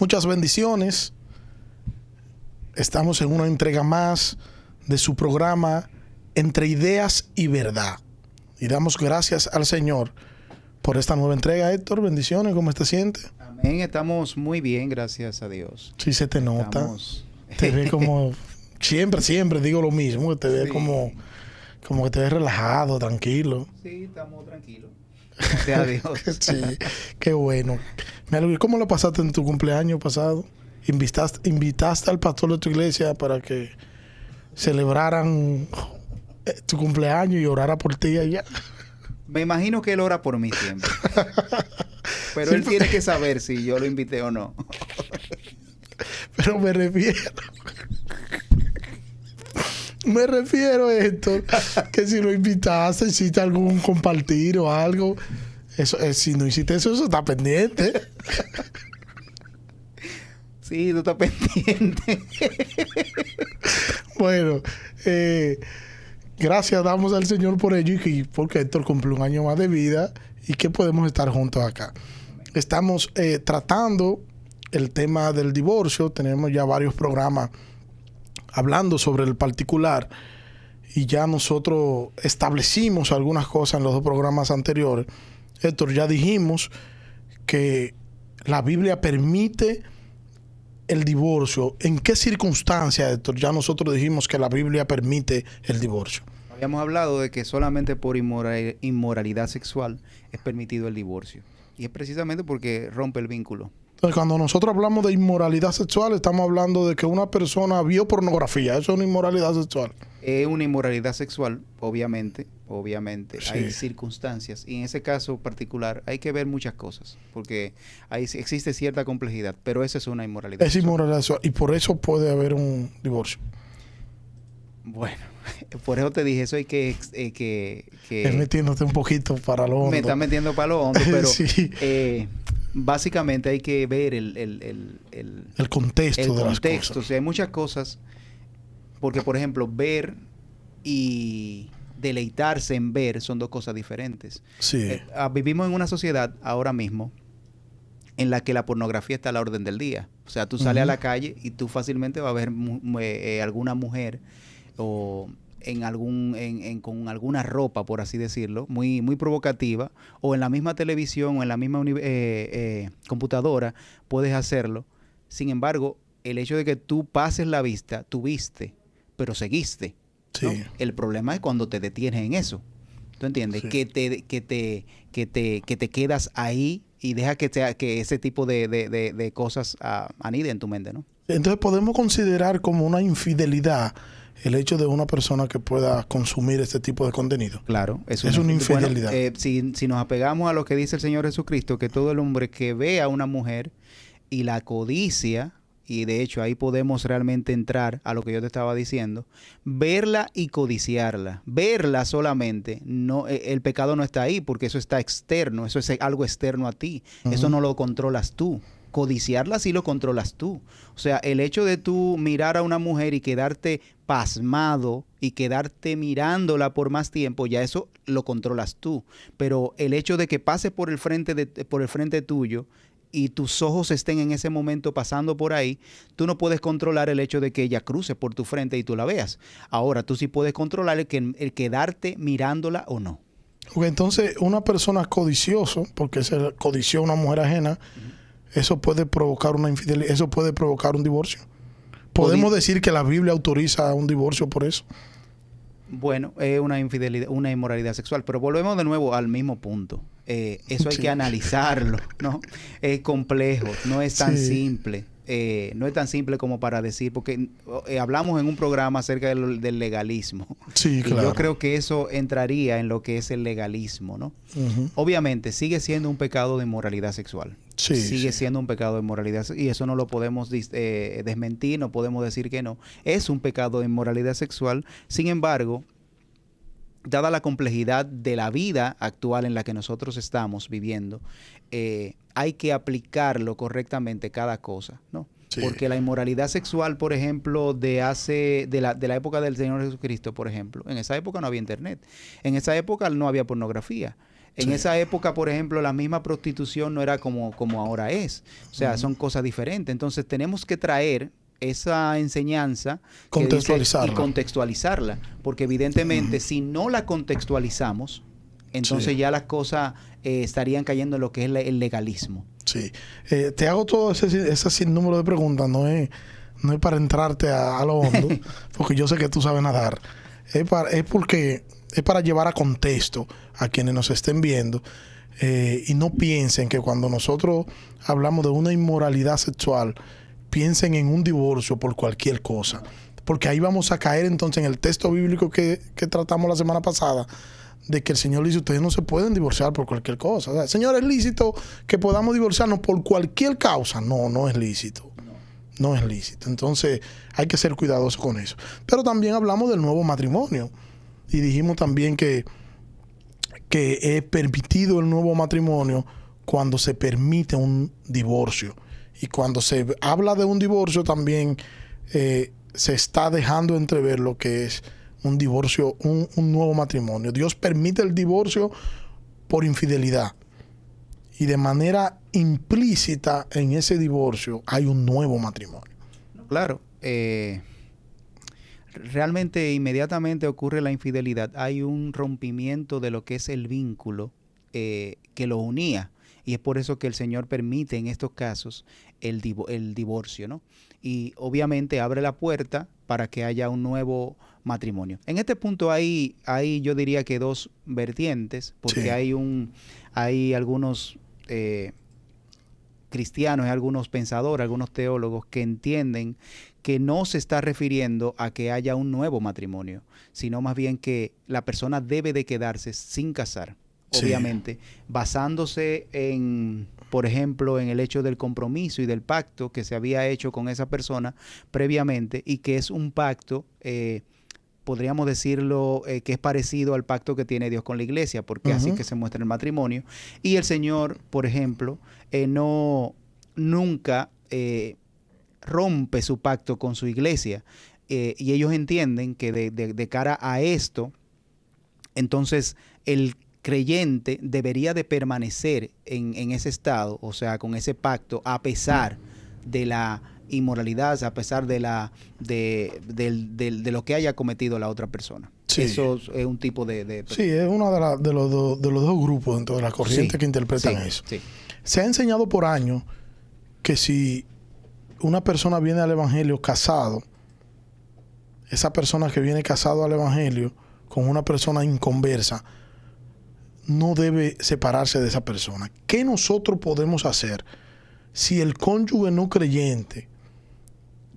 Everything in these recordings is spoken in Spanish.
Muchas bendiciones. Estamos en una entrega más de su programa Entre Ideas y Verdad. Y damos gracias al Señor por esta nueva entrega. Héctor, bendiciones, ¿cómo te sientes? Amén, estamos muy bien, gracias a Dios. Sí, se te nota. Estamos... Te ve como... siempre digo lo mismo. Te ve Sí. como que te ves relajado, tranquilo. Sí, estamos tranquilos. Gracias a Dios. Sí, qué bueno. ¿Cómo lo pasaste en tu cumpleaños pasado? ¿Invitaste al pastor de tu iglesia para que celebraran tu cumpleaños y orara por ti allá? Me imagino que él ora por mí siempre. Pero Sí, él tiene que saber si yo lo invité o no. Pero me refiero, Héctor, que si lo invitaste, hiciste algún compartir o algo. Eso, si no hiciste eso, eso está pendiente. Sí, tú estás pendiente. Bueno, gracias damos al Señor por ello y porque Héctor cumple un año más de vida y que podemos estar juntos acá. Estamos tratando el tema del divorcio. Tenemos ya varios programas hablando sobre el particular y ya nosotros establecimos algunas cosas en los dos programas anteriores. Héctor, ya dijimos que la Biblia permite el divorcio. ¿En qué circunstancias, Héctor? Ya nosotros dijimos que la Biblia permite el divorcio. Habíamos hablado de que solamente por inmoralidad sexual es permitido el divorcio. Y es precisamente porque rompe el vínculo. Entonces, cuando nosotros hablamos de inmoralidad sexual, estamos hablando de que una persona vio pornografía. Eso es una inmoralidad sexual. Es una inmoralidad sexual, obviamente. Sí. Hay circunstancias. Y en ese caso particular hay que ver muchas cosas. Porque existe cierta complejidad. Pero esa es una inmoralidad Es sexual. inmoralidad sexual. Y por eso puede haber un divorcio. Bueno, por eso te dije, eso hay que Es metiéndote un poquito para lo hondo. me está metiendo para lo hondo, pero Sí. básicamente hay que ver el contexto de las contexto. cosas. O sea, hay muchas cosas, porque por ejemplo, ver y deleitarse en ver son dos cosas diferentes. Sí. Vivimos en una sociedad ahora mismo en la que la pornografía está a la orden del día. O sea, tú sales a la calle y tú fácilmente vas a ver alguna mujer o con alguna ropa, por así decirlo, muy, muy provocativa, o en la misma televisión o en la misma computadora, puedes hacerlo. Sin embargo, el hecho de que tú pases la vista, tú viste, pero seguiste, ¿no? Sí. El problema es cuando te detienes en eso. ¿Tú entiendes? Sí. Que te quedas ahí y deja que ese tipo de cosas aniden en tu mente, ¿no? Entonces podemos considerar como una infidelidad el hecho de una persona que pueda consumir este tipo de contenido. Claro, Es una infidelidad. Bueno, si nos apegamos a lo que dice el Señor Jesucristo, que todo el hombre que ve a una mujer y la codicia, y de hecho ahí podemos realmente entrar a lo que yo te estaba diciendo, verla y codiciarla, verla solamente, no, el pecado no está ahí porque eso está externo, eso es algo externo a ti, eso no lo controlas tú. Codiciarla sí lo controlas tú. O sea, el hecho de tú mirar a una mujer y quedarte pasmado y quedarte mirándola por más tiempo, ya eso lo controlas tú. Pero el hecho de que pase por el frente tuyo y tus ojos estén en ese momento pasando por ahí, tú no puedes controlar el hecho de que ella cruce por tu frente y tú la veas. Ahora, tú sí puedes controlar el quedarte mirándola o no. Porque entonces una persona codicioso, porque se codició a una mujer ajena, eso puede provocar una infidelidad, eso puede provocar un divorcio. ¿Podemos decir que la Biblia autoriza un divorcio por eso? Bueno, es una infidelidad, una inmoralidad sexual, pero volvemos de nuevo al mismo punto. Eso hay que analizarlo, ¿no? Es complejo, no es tan simple. No es tan simple como para decir, porque hablamos en un programa acerca del legalismo. Sí, claro. Y yo creo que eso entraría en lo que es el legalismo, ¿no? Obviamente, sigue siendo un pecado de inmoralidad sexual. Sí, sigue siendo un pecado de inmoralidad y eso no lo podemos desmentir, no podemos decir que no. Es un pecado de inmoralidad sexual. Sin embargo, dada la complejidad de la vida actual en la que nosotros estamos viviendo, hay que aplicarlo correctamente cada cosa, ¿no? Sí. Porque la inmoralidad sexual, por ejemplo, de la época del Señor Jesucristo, por ejemplo, en esa época no había internet, en esa época no había pornografía. En esa época, por ejemplo, la misma prostitución no era como ahora es. O sea, son cosas diferentes. Entonces tenemos que traer esa enseñanza contextualizarla. Y contextualizarla. Porque evidentemente si no la contextualizamos, entonces ya las cosas estarían cayendo en lo que es el legalismo. Sí. Te hago todo ese sinnúmero de preguntas. No es para entrarte a lo hondo, porque yo sé que tú sabes nadar. Porque es para llevar a contexto a quienes nos estén viendo y no piensen que cuando nosotros hablamos de una inmoralidad sexual, piensen en un divorcio por cualquier cosa. Porque ahí vamos a caer entonces en el texto bíblico que tratamos la semana pasada, de que el Señor dice, ustedes no se pueden divorciar por cualquier cosa. O sea, Señor, ¿es lícito que podamos divorciarnos por cualquier causa? No, no es lícito. No es lícito. Entonces hay que ser cuidadosos con eso. Pero también hablamos del nuevo matrimonio. Y dijimos también que es permitido el nuevo matrimonio cuando se permite un divorcio. Y cuando se habla de un divorcio también se está dejando entrever lo que es un divorcio, un nuevo matrimonio. Dios permite el divorcio por infidelidad. Y de manera implícita en ese divorcio hay un nuevo matrimonio. Claro. Realmente inmediatamente ocurre la infidelidad. Hay un rompimiento de lo que es el vínculo que lo unía. Y es por eso que el Señor permite en estos casos el divorcio, ¿no? Y obviamente abre la puerta para que haya un nuevo matrimonio. En este punto hay yo diría que dos vertientes, porque sí. hay algunos cristianos, hay algunos pensadores, algunos teólogos que entienden que no se está refiriendo a que haya un nuevo matrimonio, sino más bien que la persona debe de quedarse sin casar. Obviamente, basándose en, por ejemplo, en el hecho del compromiso y del pacto que se había hecho con esa persona previamente y que es un pacto, podríamos decirlo, que es parecido al pacto que tiene Dios con la iglesia, porque así que se muestra el matrimonio. Y el Señor, por ejemplo, nunca rompe su pacto con su iglesia. Y ellos entienden que de cara a esto, entonces el creyente debería de permanecer en ese estado, o sea, con ese pacto, a pesar de la inmoralidad, a pesar de lo que haya cometido la otra persona. Sí. Eso es un tipo de... Sí, es uno de los dos grupos dentro de la corriente que interpretan eso. Sí. Se ha enseñado por años que si una persona viene al evangelio casado, esa persona que viene casado al evangelio con una persona inconversa, no debe separarse de esa persona. ¿Qué nosotros podemos hacer si el cónyuge no creyente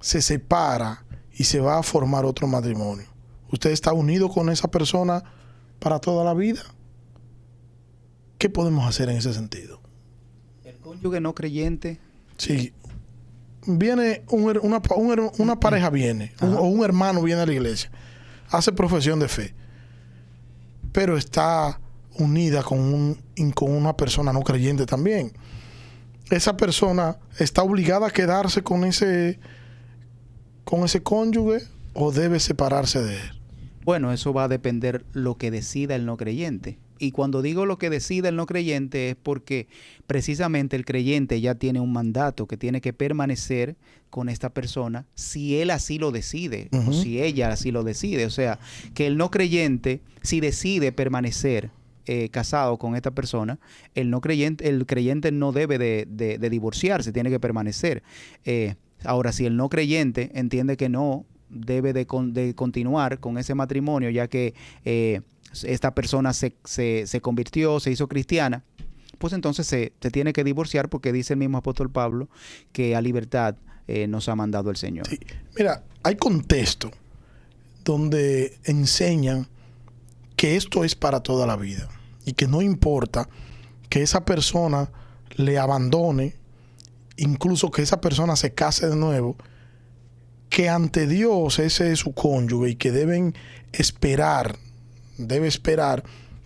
se separa y se va a formar otro matrimonio? ¿Usted está unido con esa persona para toda la vida? ¿Qué podemos hacer en ese sentido? El cónyuge no creyente. Sí. Viene una pareja viene, o un hermano viene a la iglesia, hace profesión de fe, pero está unida con una persona no creyente también. Esa persona está obligada a quedarse con ese cónyuge o debe separarse de él. Bueno, eso va a depender lo que decida el no creyente. Y cuando digo lo que decida el no creyente es porque precisamente el creyente ya tiene un mandato que tiene que permanecer con esta persona si él así lo decide o si ella así lo decide. O sea, que el no creyente, si decide permanecer casado con esta persona, el creyente no debe de divorciarse, tiene que permanecer. Ahora, si el no creyente entiende que no debe de continuar con ese matrimonio, ya que esta persona se convirtió, se hizo cristiana, pues entonces se tiene que divorciar, porque dice el mismo apóstol Pablo que a libertad nos ha mandado el Señor. Sí. Mira, hay contextos donde enseñan que esto es para toda la vida y que no importa que esa persona le abandone, incluso que esa persona se case de nuevo, que ante Dios ese es su cónyuge y que debe esperar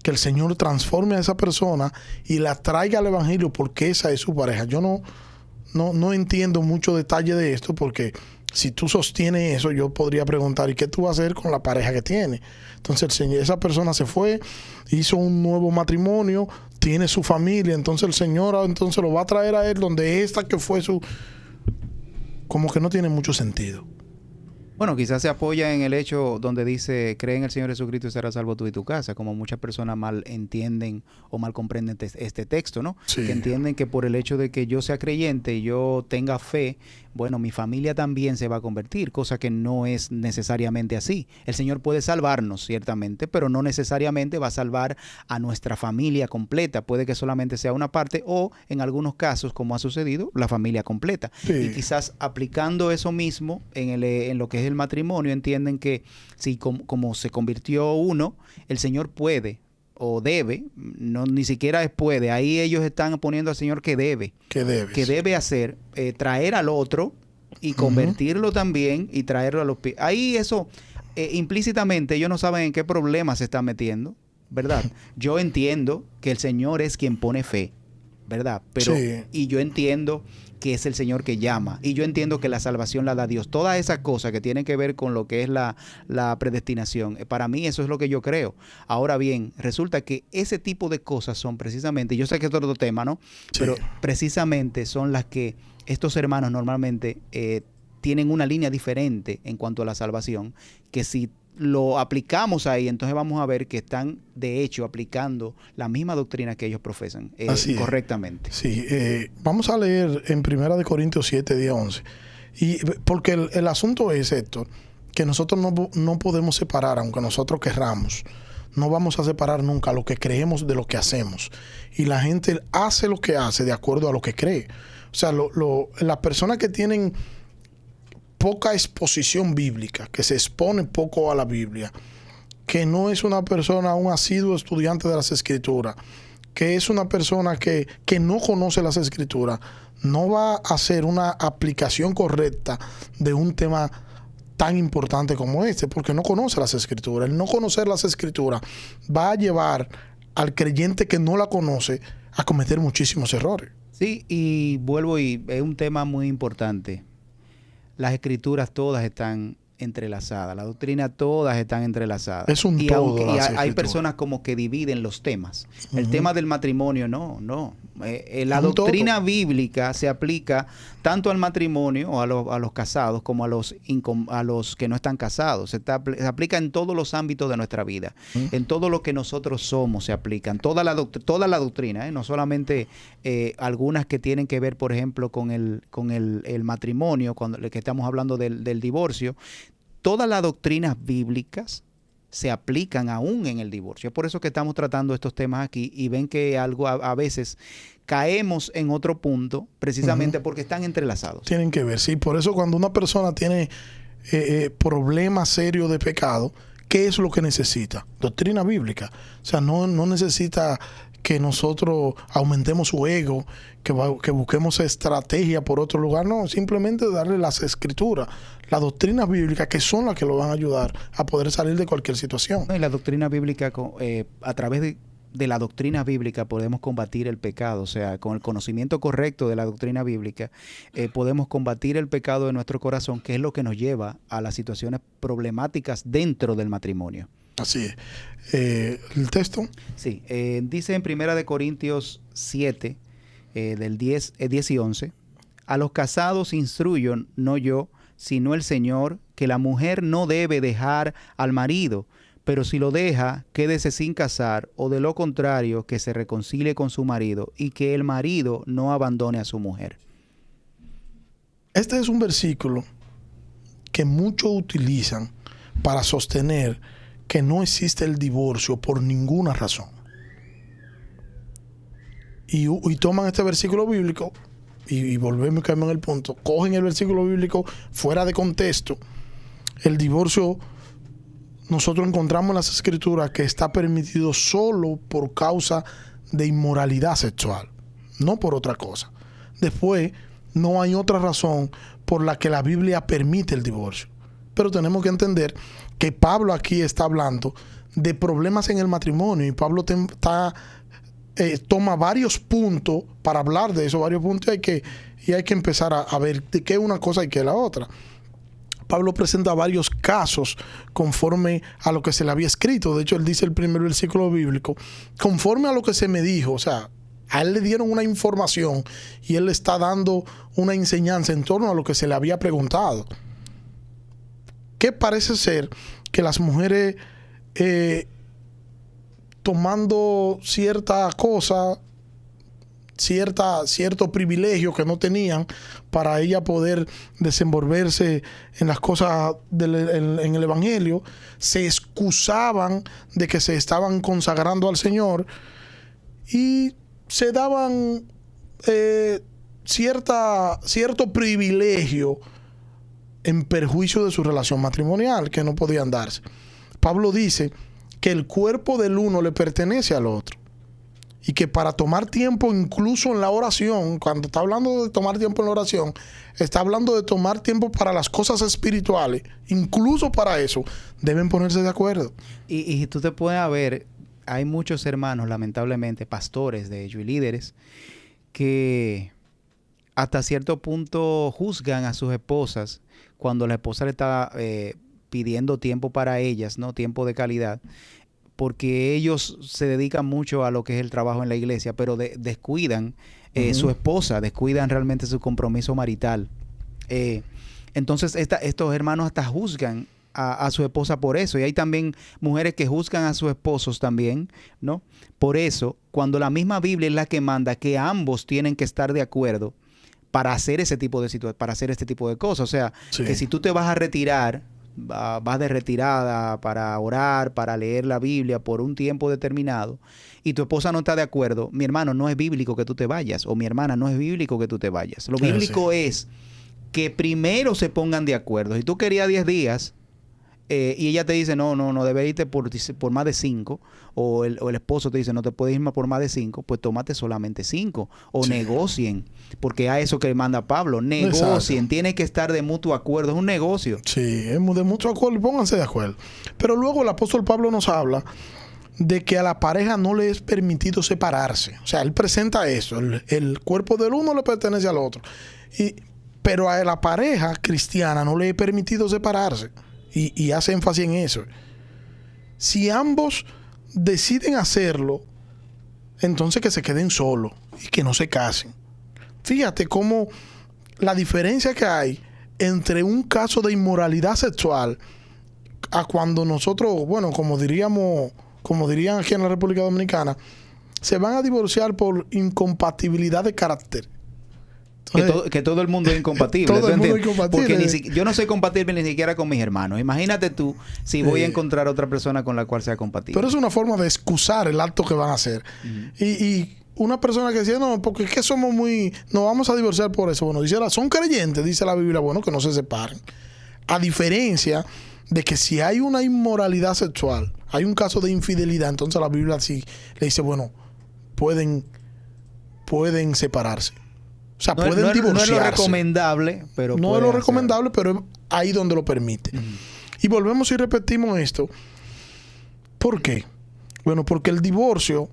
que el Señor transforme a esa persona y la traiga al evangelio, porque esa es su pareja. Yo no entiendo mucho detalle de esto, porque Si tú sostienes eso, yo podría preguntar, ¿y qué tú vas a hacer con la pareja que tienes? Entonces, esa persona se fue, hizo un nuevo matrimonio, tiene su familia, entonces el Señor entonces lo va a traer a él donde esta que fue su... Como que no tiene mucho sentido. Bueno, quizás se apoya en el hecho donde dice, cree en el Señor Jesucristo y serás salvo tú y tu casa, como muchas personas mal entienden o mal comprenden este texto, ¿no? Sí. Que entienden que por el hecho de que yo sea creyente y yo tenga fe, bueno, mi familia también se va a convertir, cosa que no es necesariamente así. El Señor puede salvarnos, ciertamente, pero no necesariamente va a salvar a nuestra familia completa. Puede que solamente sea una parte o, en algunos casos, como ha sucedido, la familia completa. Sí. Y quizás aplicando eso mismo en lo que es el matrimonio, entienden que si como se convirtió uno, el Señor puede o debe, no ni siquiera es puede, ahí ellos están poniendo al Señor que debe. Que debe hacer, traer al otro y convertirlo también y traerlo a los pies. Ahí eso, implícitamente ellos no saben en qué problema se están metiendo, ¿verdad? Yo entiendo que el Señor es quien pone fe, ¿verdad? Pero, sí. Y yo entiendo que es el Señor que llama. Y yo entiendo que la salvación la da Dios. Todas esas cosas que tienen que ver con lo que es la predestinación. Para mí eso es lo que yo creo. Ahora bien, resulta que ese tipo de cosas son precisamente, yo sé que es otro tema, ¿no? Sí. Pero precisamente son las que estos hermanos normalmente tienen una línea diferente en cuanto a la salvación, que si lo aplicamos ahí, entonces vamos a ver que están de hecho aplicando la misma doctrina que ellos profesan correctamente. Sí, vamos a leer en 1 Corintios 7, 10, 11. Y porque el asunto es, Héctor, que nosotros no podemos separar, aunque nosotros querramos. No vamos a separar nunca lo que creemos de lo que hacemos. Y la gente hace lo que hace de acuerdo a lo que cree. O sea, las personas que tienen poca exposición bíblica, que se expone poco a la Biblia, que no es una persona, un asiduo estudiante de las Escrituras, que es una persona que no conoce las Escrituras, no va a hacer una aplicación correcta de un tema tan importante como este, porque no conoce las Escrituras. El no conocer las Escrituras va a llevar al creyente que no la conoce a cometer muchísimos errores. Sí, y vuelvo y es un tema muy importante. Las escrituras todas están entrelazadas, la doctrina todas están entrelazadas. Es un todo. Y hay personas como que dividen los temas. El tema del matrimonio, no. La doctrina bíblica se aplica tanto al matrimonio o a los casados como a los que no están casados. Se aplica en todos los ámbitos de nuestra vida. En todo lo que nosotros somos se aplican. Toda la doctrina, no solamente algunas que tienen que ver, por ejemplo, con el matrimonio, cuando que estamos hablando del divorcio. Todas las doctrinas bíblicas se aplican aún en el divorcio. Es por eso que estamos tratando estos temas aquí y ven que a veces caemos en otro punto precisamente porque están entrelazados. Tienen que ver, sí. Por eso cuando una persona tiene problemas serios de pecado, ¿qué es lo que necesita? Doctrina bíblica. O sea, no necesita que nosotros aumentemos su ego, que busquemos estrategia por otro lugar. No, simplemente darle las escrituras, las doctrinas bíblicas, que son las que lo van a ayudar a poder salir de cualquier situación. Y la doctrina bíblica, a través de la doctrina bíblica podemos combatir el pecado. O sea, con el conocimiento correcto de la doctrina bíblica podemos combatir el pecado de nuestro corazón, que es lo que nos lleva a las situaciones problemáticas dentro del matrimonio. Así es. ¿El texto? Sí. Dice en 1 Corintios 7, del 10 y 11, a los casados instruyo, no yo, sino el Señor, que la mujer no debe dejar al marido, pero si lo deja, quédese sin casar, o de lo contrario, que se reconcilie con su marido, y que el marido no abandone a su mujer. Este es un versículo que muchos utilizan para sostener que no existe el divorcio por ninguna razón. Y toman este versículo bíblico y volvemos a caer en el punto. Cogen el versículo bíblico fuera de contexto. El divorcio, nosotros encontramos en las escrituras que está permitido solo por causa de inmoralidad sexual, no por otra cosa. Después, no hay otra razón por la que la Biblia permite el divorcio. Pero tenemos que entender que Pablo aquí está hablando de problemas en el matrimonio y Pablo toma varios puntos para hablar de esos varios puntos y hay que empezar a ver de qué es una cosa y qué es la otra. Pablo presenta varios casos conforme a lo que se le había escrito. De hecho, él dice el primer versículo bíblico, conforme a lo que se me dijo. O sea, a él le dieron una información y él le está dando una enseñanza en torno a lo que se le había preguntado. ¿Qué parece ser que las mujeres tomando cierta cosa, cierto privilegio que no tenían para ella poder desenvolverse en las cosas en el Evangelio, se excusaban de que se estaban consagrando al Señor y se daban cierto privilegio en perjuicio de su relación matrimonial que no podían darse. Pablo dice que el cuerpo del uno le pertenece al otro. Y que para tomar tiempo incluso en la oración, cuando está hablando de tomar tiempo en la oración, está hablando de tomar tiempo para las cosas espirituales. Incluso para eso deben ponerse de acuerdo. Y tú te puedes ver, hay muchos hermanos, lamentablemente, pastores de ellos y líderes, que hasta cierto punto juzgan a sus esposas cuando la esposa le está pidiendo tiempo para ellas, ¿no? Tiempo de calidad. Porque ellos se dedican mucho a lo que es el trabajo en la iglesia, pero descuidan su esposa, descuidan realmente su compromiso marital. Entonces, estos hermanos hasta juzgan a su esposa por eso. Y hay también mujeres que juzgan a sus esposos también, ¿no? Por eso, cuando la misma Biblia es la que manda que ambos tienen que estar de acuerdo para hacer ese tipo de para hacer este tipo de cosas. O sea, sí, que si tú te vas a retirar, vas de retirada para orar, para leer la Biblia por un tiempo determinado y tu esposa no está de acuerdo, mi hermano, no es bíblico que tú te vayas, o mi hermana, no es bíblico que tú te vayas. Lo bíblico es que primero se pongan de acuerdo. Si tú querías 10 días y ella te dice, no, debe irte por más de 5, o el esposo te dice, no te puedes ir por más de 5, pues tómate solamente 5, o negocien, porque a eso que manda Pablo, negocien. Exacto. Tiene que estar de mutuo acuerdo, es un negocio. Sí, es de mutuo acuerdo, pónganse de acuerdo. Pero luego el apóstol Pablo nos habla de que a la pareja no le es permitido separarse. O sea, él presenta eso, el cuerpo del uno le pertenece al otro. Pero a la pareja cristiana no le es permitido separarse. Y hace énfasis en eso. Si ambos deciden hacerlo, entonces que se queden solos y que no se casen. Fíjate cómo la diferencia que hay entre un caso de inmoralidad sexual a cuando nosotros, bueno, como dirían aquí en la República Dominicana, se van a divorciar por incompatibilidad de carácter. Entonces, que todo el mundo es incompatible. Todo el mundo es incompatible. Porque yo no soy compatible ni siquiera con mis hermanos. Imagínate tú si voy a encontrar otra persona con la cual sea compatible. Pero es una forma de excusar el acto que van a hacer. Y una persona que decía, no, porque es que somos nos vamos a divorciar por eso. Bueno, dice, son creyentes, dice la Biblia, bueno, que no se separen. A diferencia de que si hay una inmoralidad sexual, hay un caso de infidelidad, entonces la Biblia sí le dice, bueno, pueden separarse. O sea, pueden divorciarse. No es lo recomendable, pero no es lo recomendable, pero es ahí donde lo permite. Y volvemos y repetimos esto. ¿Por qué? Bueno, porque el divorcio,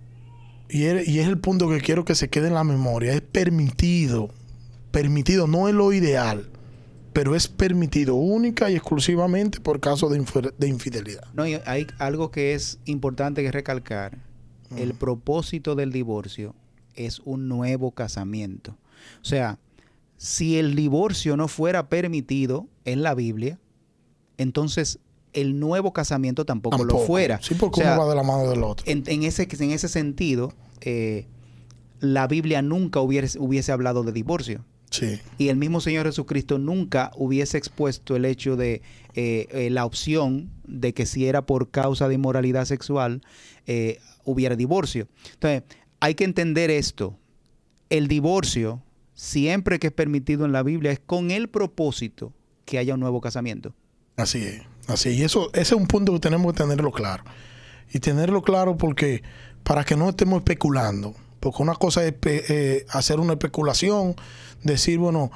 y es el punto que quiero que se quede en la memoria, es permitido. Permitido, no es lo ideal, pero es permitido única y exclusivamente por caso de infidelidad. No, y hay algo que es importante que recalcar. El propósito del divorcio es un nuevo casamiento. O sea, si el divorcio no fuera permitido en la Biblia, entonces el nuevo casamiento tampoco lo fuera. Sí, porque uno va de la mano del otro. En ese sentido, la Biblia nunca hubiese hablado de divorcio. Sí. Y el mismo Señor Jesucristo nunca hubiese expuesto el hecho de la opción de que si era por causa de inmoralidad sexual, hubiera divorcio. Entonces, hay que entender esto. El divorcio, siempre que es permitido en la Biblia, es con el propósito que haya un nuevo casamiento. Así es. Así es. Y ese es un punto que tenemos que tenerlo claro. Y tenerlo claro porque para que no estemos especulando. Porque una cosa es hacer una especulación, decir, bueno,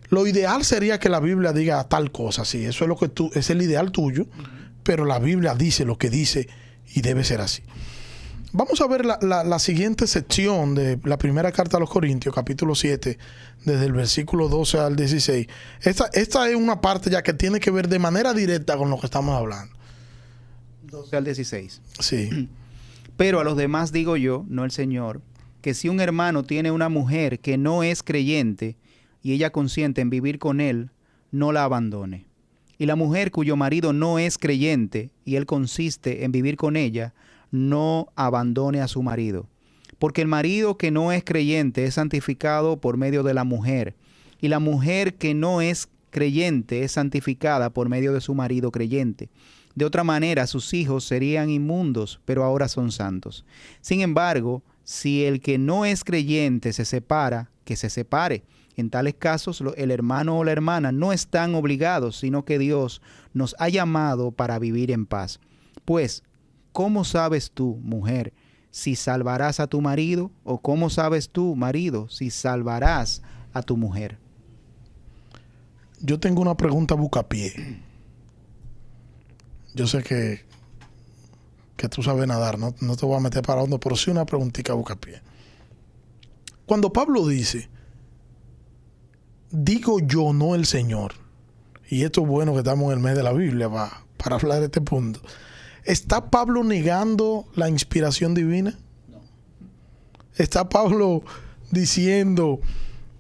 lo ideal sería que la Biblia diga tal cosa. Sí, eso es lo que es el ideal tuyo, pero la Biblia dice lo que dice y debe ser así. Vamos a ver la siguiente sección de la primera carta a los Corintios, capítulo 7, desde el versículo 12 al 16. Esta es una parte ya que tiene que ver de manera directa con lo que estamos hablando. 12 al 16. Sí. Pero a los demás digo yo, no el Señor, que si un hermano tiene una mujer que no es creyente y ella consiente en vivir con él, no la abandone. Y la mujer cuyo marido no es creyente y él consiste en vivir con ella, no abandone a su marido. Porque el marido que no es creyente es santificado por medio de la mujer, y la mujer que no es creyente es santificada por medio de su marido creyente. De otra manera, sus hijos serían inmundos, pero ahora son santos. Sin embargo, si el que no es creyente se separa, que se separe. En tales casos, el hermano o la hermana no están obligados, sino que Dios nos ha llamado para vivir en paz. Pues, ¿cómo sabes tú, mujer, si salvarás a tu marido? ¿O cómo sabes tú, marido, si salvarás a tu mujer? Yo tengo una pregunta bucapié. Yo sé que tú sabes nadar, no te voy a meter para hondo, pero sí una preguntita bucapié. Cuando Pablo dice, digo yo, no el Señor, y esto es bueno que estamos en el mes de la Biblia para hablar de este punto, ¿está Pablo negando la inspiración divina? No. ¿Está Pablo diciendo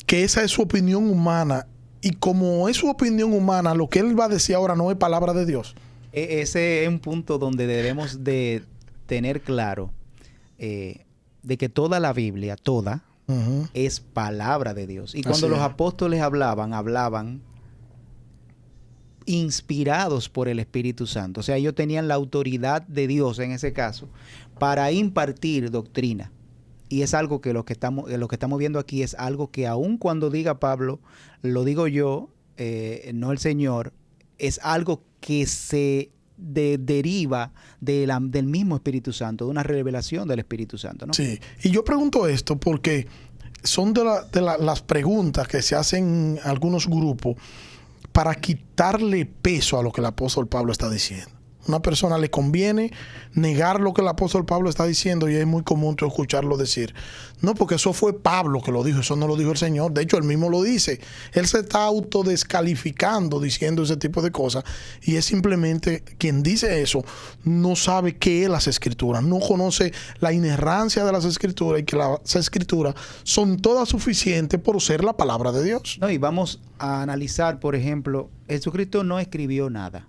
que esa es su opinión humana y como es su opinión humana, lo que él va a decir ahora no es palabra de Dios? Ese es un punto donde debemos de tener claro de que toda la Biblia, toda, es palabra de Dios. Y cuando los apóstoles hablaban inspirados por el Espíritu Santo. O sea, ellos tenían la autoridad de Dios en ese caso para impartir doctrina. Y es algo que lo que estamos viendo aquí es algo que aun cuando diga Pablo, lo digo yo, no el Señor, es algo que se deriva del mismo Espíritu Santo, de una revelación del Espíritu Santo, ¿no? Sí, y yo pregunto esto porque son de las preguntas que se hacen en algunos grupos para quitarle peso a lo que el apóstol Pablo está diciendo. A una persona le conviene negar lo que el apóstol Pablo está diciendo y es muy común tú escucharlo decir, no, porque eso fue Pablo que lo dijo, eso no lo dijo el Señor. De hecho, él mismo lo dice. Él se está autodescalificando diciendo ese tipo de cosas y es simplemente quien dice eso no sabe qué es las Escrituras, no conoce la inerrancia de las Escrituras y que las Escrituras son todas suficientes por ser la palabra de Dios. No, y vamos a analizar, por ejemplo, Jesucristo no escribió nada.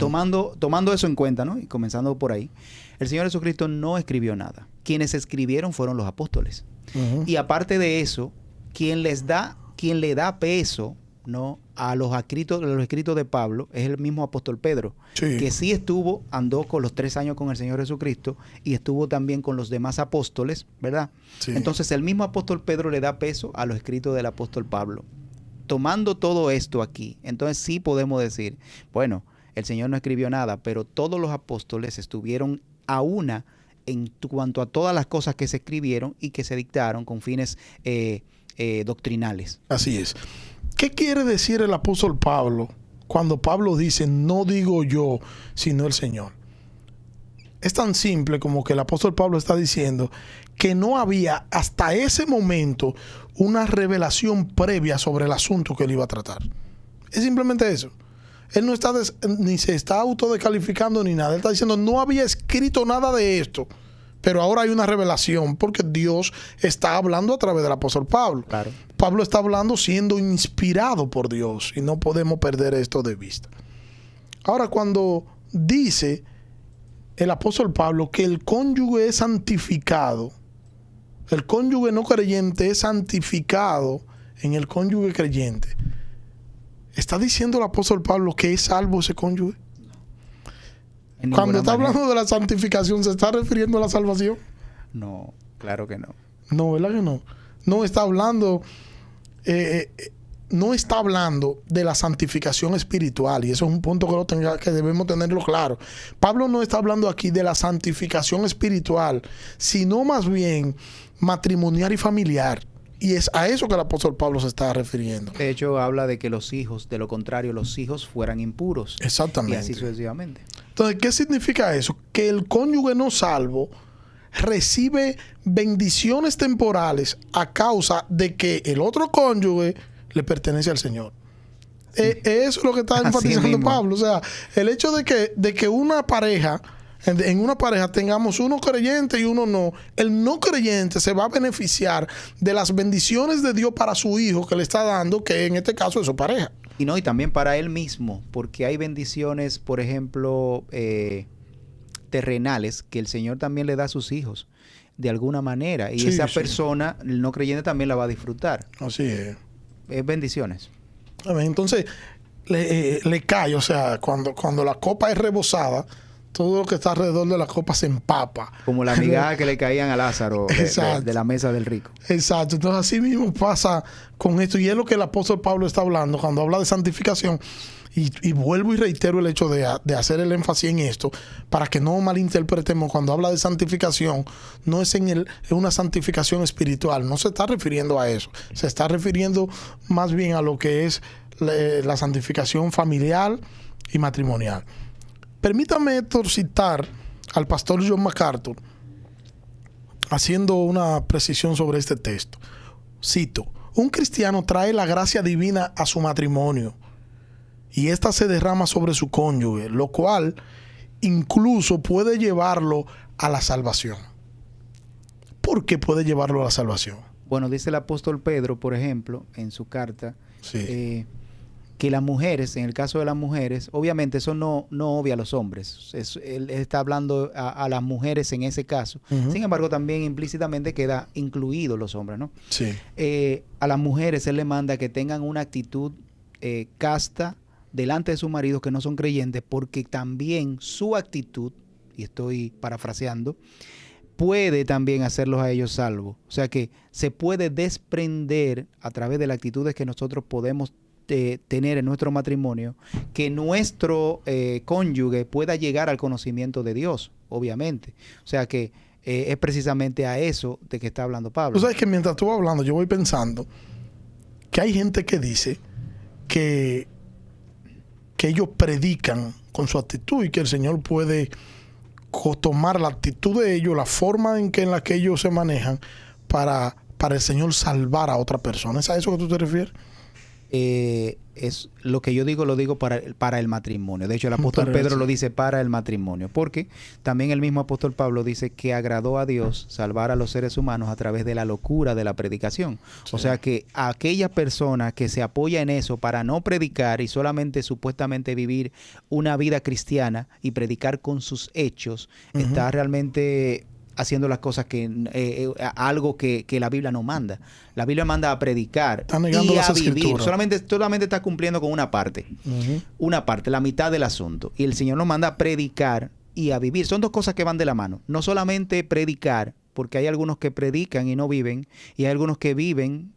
Tomando eso en cuenta, ¿no? Y comenzando por ahí, el Señor Jesucristo no escribió nada. Quienes escribieron fueron los apóstoles. Y aparte de eso, quien le da peso, ¿no?, a los escritos de Pablo es el mismo apóstol Pedro, que sí andó con los 3 años con el Señor Jesucristo y estuvo también con los demás apóstoles, ¿verdad? Sí. Entonces el mismo apóstol Pedro le da peso a los escritos del apóstol Pablo. Tomando todo esto aquí, entonces sí podemos decir, bueno, el Señor no escribió nada, pero todos los apóstoles estuvieron a una en cuanto a todas las cosas que se escribieron y que se dictaron con fines doctrinales. Así es. ¿Qué quiere decir el apóstol Pablo cuando Pablo dice, no digo yo, sino el Señor? Es tan simple como que el apóstol Pablo está diciendo que no había hasta ese momento una revelación previa sobre el asunto que él iba a tratar. Es simplemente eso. Él no está ni se está autodescalificando ni nada. Él está diciendo, no había escrito nada de esto, pero ahora hay una revelación porque Dios está hablando a través del apóstol Pablo. Claro. Pablo está hablando siendo inspirado por Dios y no podemos perder esto de vista. Ahora, cuando dice el apóstol Pablo que el cónyuge es santificado, el cónyuge no creyente es santificado en el cónyuge creyente, ¿está diciendo el apóstol Pablo que es salvo ese cónyuge? No. Cuando está hablando de la santificación, ¿se está refiriendo a la salvación? No, claro que no. No, ¿verdad que no? No está hablando, no está hablando de la santificación espiritual, y eso es un punto que debemos tenerlo claro. Pablo no está hablando aquí de la santificación espiritual, sino más bien matrimonial y familiar. Y es a eso que el apóstol Pablo se está refiriendo. De hecho, habla de que los hijos, de lo contrario, los hijos fueran impuros. Exactamente. Y así sucesivamente. Entonces, ¿qué significa eso? Que el cónyuge no salvo recibe bendiciones temporales a causa de que el otro cónyuge le pertenece al Señor. Eso es lo que está enfatizando Pablo. O sea, el hecho de que una pareja, en una pareja tengamos uno creyente y uno no, el no creyente se va a beneficiar de las bendiciones de Dios para su hijo que le está dando, que en este caso es su pareja. Y también para él mismo, porque hay bendiciones, por ejemplo, terrenales, que el Señor también le da a sus hijos, de alguna manera. Y esa persona, el no creyente, también la va a disfrutar. Así es. Es bendiciones. Entonces, le cae, o sea, cuando la copa es rebosada, todo lo que está alrededor de la copa se empapa. Como la migaja que le caían a Lázaro de la mesa del rico. Exacto. Entonces, así mismo pasa con esto. Y es lo que el apóstol Pablo está hablando cuando habla de santificación. Y vuelvo y reitero el hecho de hacer el énfasis en esto, para que no malinterpretemos. Cuando habla de santificación, no es en una santificación espiritual. No se está refiriendo a eso. Se está refiriendo más bien a lo que es la santificación familiar y matrimonial. Permítame, Héctor, citar al pastor John MacArthur haciendo una precisión sobre este texto. Cito: un cristiano trae la gracia divina a su matrimonio y ésta se derrama sobre su cónyuge, lo cual incluso puede llevarlo a la salvación. ¿Por qué puede llevarlo a la salvación? Bueno, dice el apóstol Pedro, por ejemplo, en su carta, sí, que las mujeres, en el caso de las mujeres, obviamente eso no obvia a los hombres. Él está hablando a las mujeres en ese caso. Sin embargo, también implícitamente queda incluido los hombres, ¿no? Sí. A las mujeres él le manda que tengan una actitud casta delante de sus maridos que no son creyentes, porque también su actitud, y estoy parafraseando, puede también hacerlos a ellos salvos. O sea que se puede desprender a través de las actitudes que nosotros podemos tener en nuestro matrimonio, que nuestro cónyuge pueda llegar al conocimiento de Dios, obviamente. O sea que es precisamente a eso de que está hablando Pablo. Tú sabes que mientras tú vas hablando, yo voy pensando que hay gente que dice que ellos predican con su actitud y que el Señor puede tomar la actitud de ellos, la forma en la que ellos se manejan para el Señor salvar a otra persona. ¿Es a eso que tú te refieres? Es lo que yo digo, lo digo para el matrimonio. De hecho, el apóstol Pedro lo dice para el matrimonio, porque también el mismo apóstol Pablo dice que agradó a Dios salvar a los seres humanos a través de la locura de la predicación. Sí. O sea que aquella persona que se apoya en eso para no predicar y solamente supuestamente vivir una vida cristiana y predicar con sus hechos, está realmente haciendo las cosas algo que la Biblia no manda. La Biblia manda a predicar y a vivir. Solamente está cumpliendo con una parte. Una parte, la mitad del asunto. Y el Señor nos manda a predicar y a vivir. Son dos cosas que van de la mano. No solamente predicar, porque hay algunos que predican y no viven, y hay algunos que viven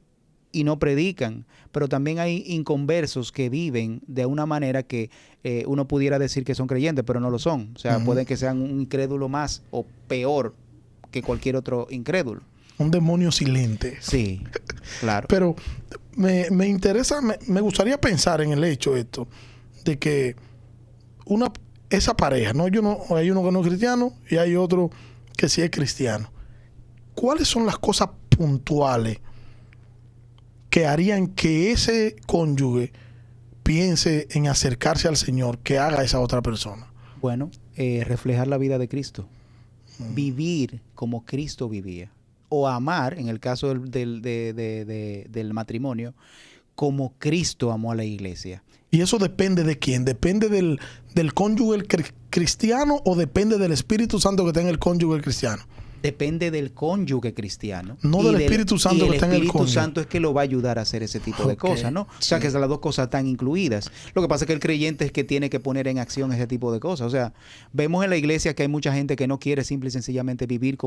y no predican, pero también hay inconversos que viven de una manera que uno pudiera decir que son creyentes, pero no lo son. O sea, pueden que sean un incrédulo más o peor que cualquier otro incrédulo. Un demonio silente. Sí, claro. Pero me interesa, me gustaría pensar en el hecho esto, de que esa pareja, hay uno que no es cristiano y hay otro que sí es cristiano. ¿Cuáles son las cosas puntuales que harían que ese cónyuge piense en acercarse al Señor, que haga esa otra persona? Bueno, reflejar la vida de Cristo. Vivir como Cristo vivía. O amar, en el caso del matrimonio, como Cristo amó a la iglesia. ¿Y eso depende de quién? ¿Depende del cónyuge cristiano o depende del Espíritu Santo que está en el cónyuge cristiano? Depende del cónyuge cristiano. No del Espíritu Santo que está en el cónyuge. El Espíritu Santo es que lo va a ayudar a hacer ese tipo de cosas, ¿no? O sea, que las dos cosas están incluidas. Lo que pasa es que el creyente es que tiene que poner en acción ese tipo de cosas. O sea, vemos en la iglesia que hay mucha gente que no quiere simple y sencillamente vivir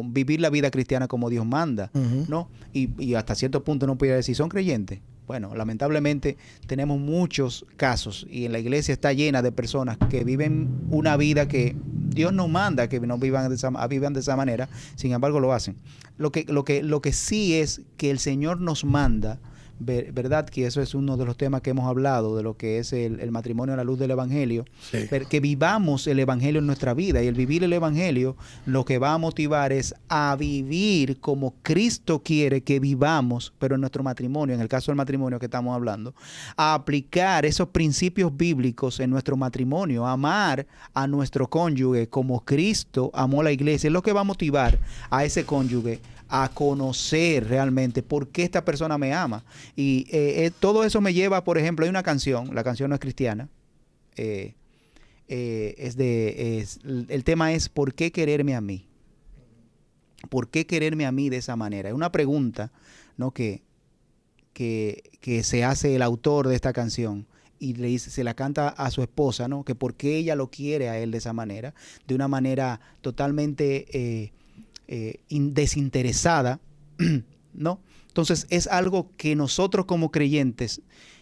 vivir la vida cristiana como Dios manda, ¿no? Y hasta cierto punto no puede decir, ¿son creyentes? Bueno, lamentablemente tenemos muchos casos y en la iglesia está llena de personas que viven una vida que Dios no manda que no vivan de esa manera, sin embargo lo hacen. Lo que sí es que el Señor nos manda verdad que eso es uno de los temas que hemos hablado, de lo que es el matrimonio a la luz del Evangelio, Sí. que vivamos el Evangelio en nuestra vida, y el vivir el Evangelio lo que va a motivar es a vivir como Cristo quiere que vivamos, pero en nuestro matrimonio, en el caso del matrimonio que estamos hablando, a aplicar esos principios bíblicos en nuestro matrimonio, amar a nuestro cónyuge como Cristo amó a la iglesia, es lo que va a motivar a ese cónyuge a conocer realmente por qué esta persona me ama. Y todo eso me lleva, por ejemplo, hay una canción, la canción no es cristiana, el tema es ¿por qué quererme a mí? ¿Por qué quererme a mí de esa manera? Es una pregunta, ¿no? que se hace el autor de esta canción y le dice, se la canta a su esposa, ¿no? Que por qué ella lo quiere a él de esa manera, de una manera totalmente desinteresada, ¿no? Entonces es algo que nosotros como creyentes,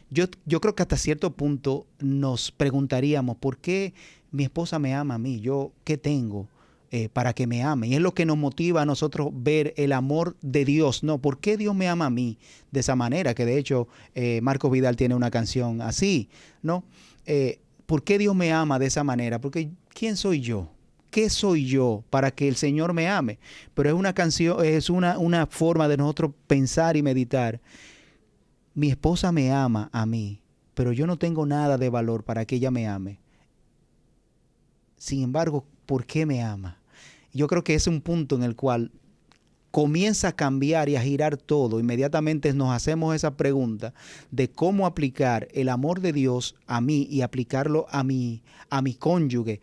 yo creo que hasta cierto punto nos preguntaríamos, ¿por qué mi esposa me ama a mí? ¿Yo qué tengo para que me ame? Y es lo que nos motiva a nosotros ver el amor de Dios, ¿no? ¿Por qué Dios me ama a mí de esa manera? Que de hecho Marcos Vidal tiene una canción así, ¿no? ¿Por qué Dios me ama de esa manera? Porque ¿quién soy yo? ¿Qué soy yo para que el Señor me ame? Pero es una canción, es una forma de nosotros pensar y meditar. Mi esposa me ama a mí, pero yo no tengo nada de valor para que ella me ame. Sin embargo, ¿por qué me ama? Yo creo que es un punto en el cual comienza a cambiar y a girar todo. Inmediatamente nos hacemos esa pregunta de cómo aplicar el amor de Dios a mí y aplicarlo a mi cónyuge,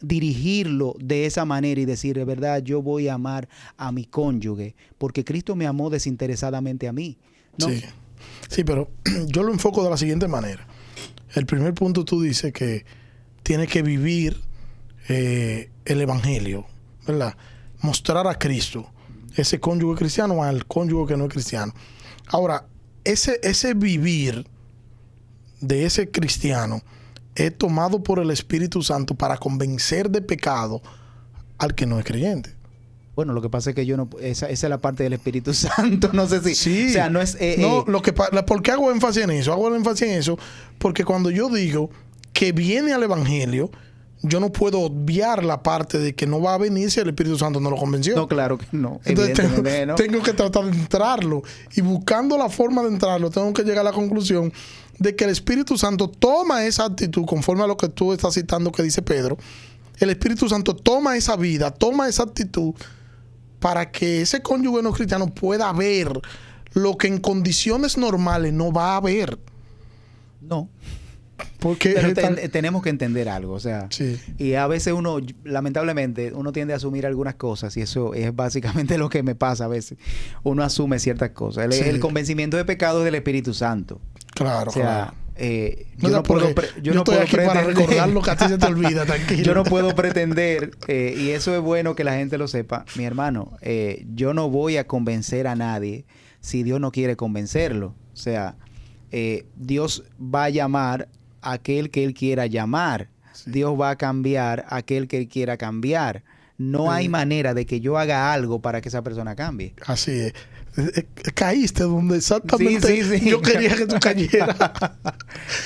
dirigirlo de esa manera y decir, de verdad, yo voy a amar a mi cónyuge porque Cristo me amó desinteresadamente a mí, ¿no? Sí. Sí, pero yo lo enfoco de la siguiente manera. El primer punto tú dices que tiene que vivir el Evangelio, ¿verdad? Mostrar a Cristo, ese cónyuge cristiano al cónyuge que no es cristiano. Ahora, ese vivir de ese cristiano es tomado por el Espíritu Santo para convencer de pecado al que no es creyente. Bueno, lo que pasa es que yo no, esa es la parte del Espíritu Santo, no sé si, Sí. o sea, no es... ¿Por qué hago énfasis en eso? Hago el énfasis en eso porque cuando yo digo que viene al Evangelio, yo no puedo obviar la parte de que no va a venir si el Espíritu Santo no lo convenció. No, claro que no. Entonces Evidentemente tengo que tratar de entrarlo. Y buscando la forma de entrarlo, tengo que llegar a la conclusión de que el Espíritu Santo toma esa actitud, conforme a lo que tú estás citando que dice Pedro. El Espíritu Santo toma esa vida, toma esa actitud para que ese cónyuge no cristiano pueda ver lo que en condiciones normales no va a ver. No. Porque Pero tenemos que entender algo, o sea, sí. Y a veces uno, lamentablemente, uno tiende a asumir algunas cosas y eso es básicamente lo que me pasa a veces. Uno asume ciertas cosas. Sí. El convencimiento de pecado es del Espíritu Santo. Claro, O sea, claro. yo no puedo estoy aquí para recordar lo que a ti se te olvida, tranquilo. Yo no puedo pretender, y eso es bueno que la gente lo sepa, mi hermano, yo no voy a convencer a nadie si Dios no quiere convencerlo. O sea, Dios va a llamar a aquel que Él quiera llamar. Sí. Dios va a cambiar a aquel que Él quiera cambiar. No hay manera de que yo haga algo para que esa persona cambie. Así es. Caíste donde exactamente sí. Yo quería que tú cayeras.